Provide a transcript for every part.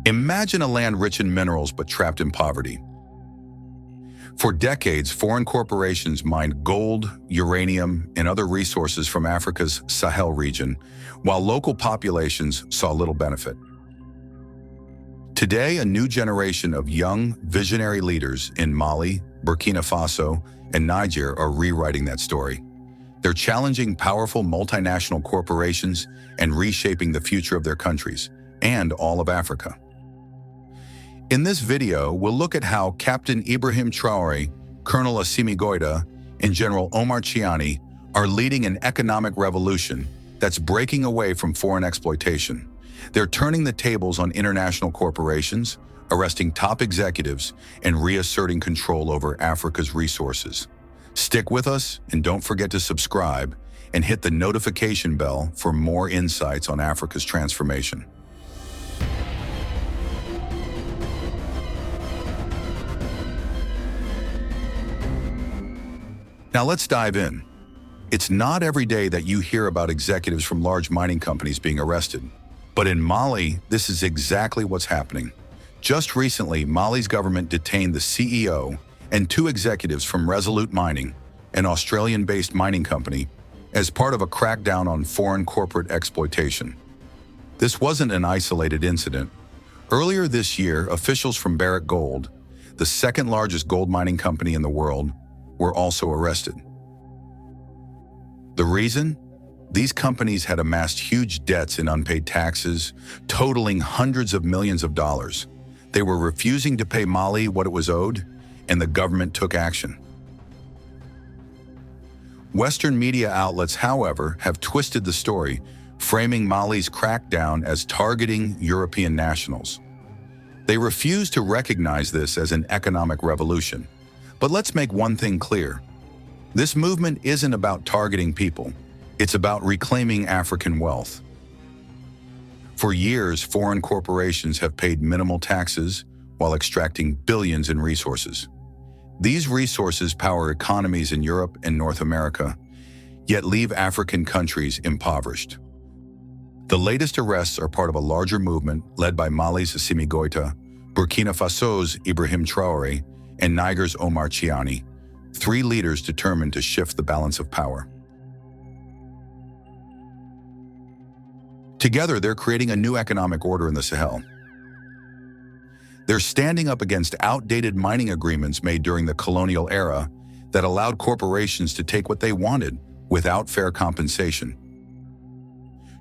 Imagine a land rich in minerals but trapped in poverty. For decades, foreign corporations mined gold, uranium, and other resources from Africa's Sahel region, while local populations saw little benefit. Today, a new generation of young, visionary leaders in Mali, Burkina Faso, and Niger are rewriting that story. They're challenging powerful multinational corporations and reshaping the future of their countries, and all of Africa. In this video, we'll look at how Captain Ibrahim Traore, Colonel Assimi Goïta, and General Omar Tchiani are leading an economic revolution that's breaking away from foreign exploitation. They're turning the tables on international corporations, arresting top executives, and reasserting control over Africa's resources. Stick with us and don't forget to subscribe and hit the notification bell for more insights on Africa's transformation. Now let's dive in. It's not every day that you hear about executives from large mining companies being arrested. But in Mali, this is exactly what's happening. Just recently, Mali's government detained the CEO and 2 executives from Resolute Mining, an Australian-based mining company, as part of a crackdown on foreign corporate exploitation. This wasn't an isolated incident. Earlier this year, officials from Barrick Gold, the second largest gold mining company in the world, were also arrested. The reason? These companies had amassed huge debts in unpaid taxes, totaling hundreds of millions of dollars. They were refusing to pay Mali what it was owed, and the government took action. Western media outlets, however, have twisted the story, framing Mali's crackdown as targeting European nationals. They refuse to recognize this as an economic revolution. But let's make one thing clear. This movement isn't about targeting people. It's about reclaiming African wealth. For years, foreign corporations have paid minimal taxes while extracting billions in resources. These resources power economies in Europe and North America, yet leave African countries impoverished. The latest arrests are part of a larger movement led by Mali's Assimi Goïta, Burkina Faso's Ibrahim Traore, and Niger's Omar Tchiani, 3 leaders determined to shift the balance of power. Together, they're creating a new economic order in the Sahel. They're standing up against outdated mining agreements made during the colonial era that allowed corporations to take what they wanted without fair compensation.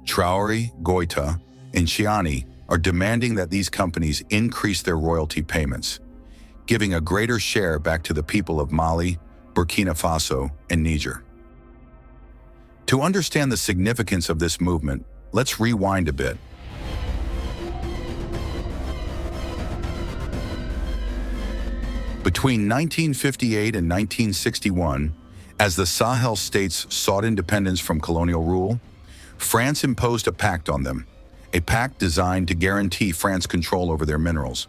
Traore, Goïta, and Tchiani are demanding that these companies increase their royalty payments, giving a greater share back to the people of Mali, Burkina Faso, and Niger. To understand the significance of this movement, let's rewind a bit. Between 1958 and 1961, as the Sahel states sought independence from colonial rule, France imposed a pact on them, a pact designed to guarantee France control over their minerals.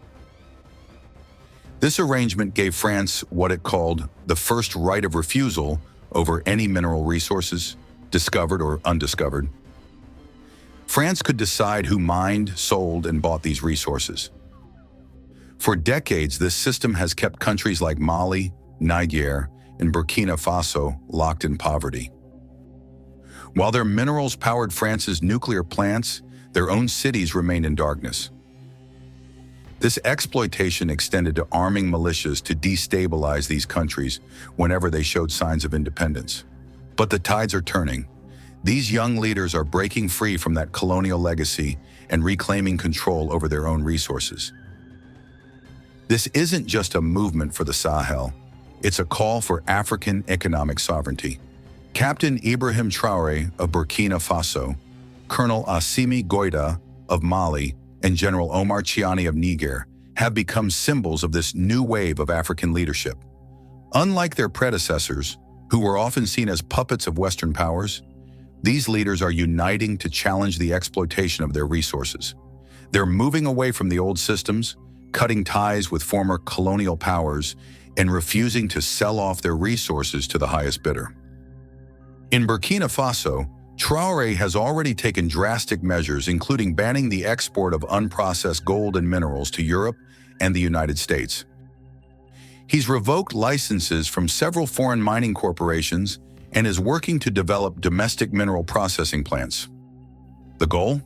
This arrangement gave France what it called the first right of refusal over any mineral resources, discovered or undiscovered. France could decide who mined, sold, and bought these resources. For decades, this system has kept countries like Mali, Niger, and Burkina Faso locked in poverty. While their minerals powered France's nuclear plants, their own cities remained in darkness. This exploitation extended to arming militias to destabilize these countries whenever they showed signs of independence. But the tides are turning. These young leaders are breaking free from that colonial legacy and reclaiming control over their own resources. This isn't just a movement for the Sahel, it's a call for African economic sovereignty. Captain Ibrahim Traore of Burkina Faso, Colonel Assimi Goïta of Mali, and General Omar Tchiani of Niger have become symbols of this new wave of African leadership. Unlike their predecessors, who were often seen as puppets of Western powers, these leaders are uniting to challenge the exploitation of their resources. They're moving away from the old systems, cutting ties with former colonial powers, and refusing to sell off their resources to the highest bidder. In Burkina Faso, Traore has already taken drastic measures, including banning the export of unprocessed gold and minerals to Europe and the United States. He's revoked licenses from several foreign mining corporations and is working to develop domestic mineral processing plants. The goal?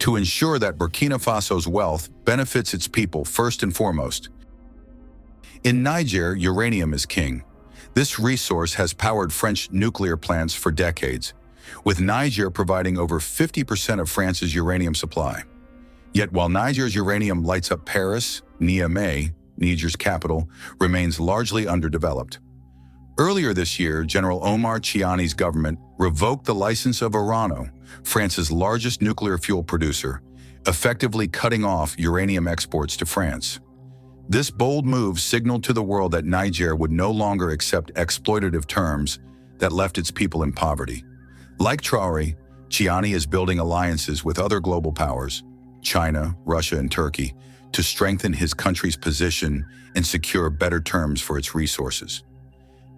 To ensure that Burkina Faso's wealth benefits its people first and foremost. In Niger, uranium is king. This resource has powered French nuclear plants for decades, with Niger providing over 50% of France's uranium supply. Yet while Niger's uranium lights up Paris, Niamey, Niger's capital, remains largely underdeveloped. Earlier this year, General Omar Tchiani's government revoked the license of Orano, France's largest nuclear fuel producer, effectively cutting off uranium exports to France. This bold move signaled to the world that Niger would no longer accept exploitative terms that left its people in poverty. Like Traore, Tchiani is building alliances with other global powers, China, Russia, and Turkey, to strengthen his country's position and secure better terms for its resources.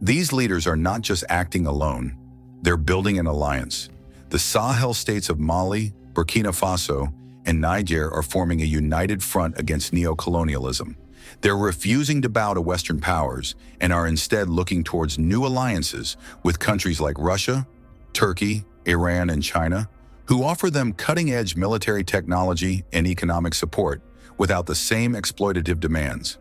These leaders are not just acting alone, they're building an alliance. The Sahel states of Mali, Burkina Faso, and Niger are forming a united front against neocolonialism. They're refusing to bow to Western powers and are instead looking towards new alliances with countries like Russia, Turkey, Iran, and China, who offer them cutting-edge military technology and economic support without the same exploitative demands.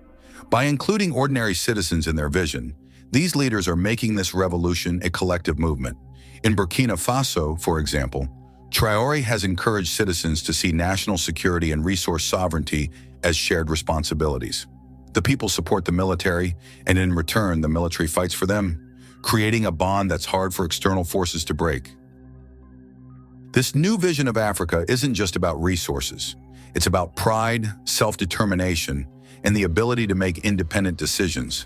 By including ordinary citizens in their vision, these leaders are making this revolution a collective movement. In Burkina Faso, for example, Traore has encouraged citizens to see national security and resource sovereignty as shared responsibilities. The people support the military, and in return, the military fights for them, creating a bond that's hard for external forces to break. This new vision of Africa isn't just about resources. It's about pride, self-determination, and the ability to make independent decisions.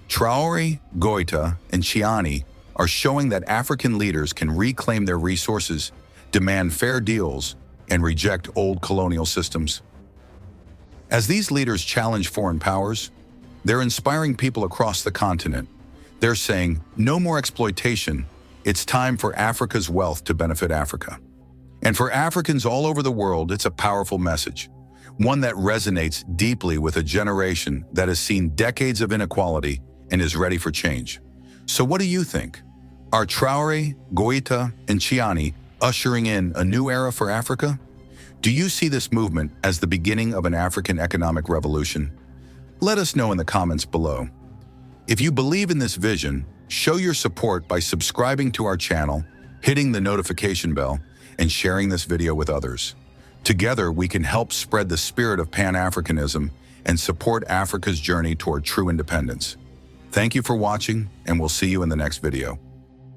Traore, Goïta, and Tchiani are showing that African leaders can reclaim their resources, demand fair deals, and reject old colonial systems. As these leaders challenge foreign powers, they're inspiring people across the continent. They're saying, no more exploitation. It's time for Africa's wealth to benefit Africa. And for Africans all over the world, it's a powerful message, one that resonates deeply with a generation that has seen decades of inequality and is ready for change. So what do you think? Are Traore, Goïta, and Tchiani ushering in a new era for Africa? Do you see this movement as the beginning of an African economic revolution? Let us know in the comments below. If you believe in this vision, show your support by subscribing to our channel, hitting the notification bell, and sharing this video with others. Together, we can help spread the spirit of Pan-Africanism and support Africa's journey toward true independence. Thank you for watching, and we'll see you in the next video.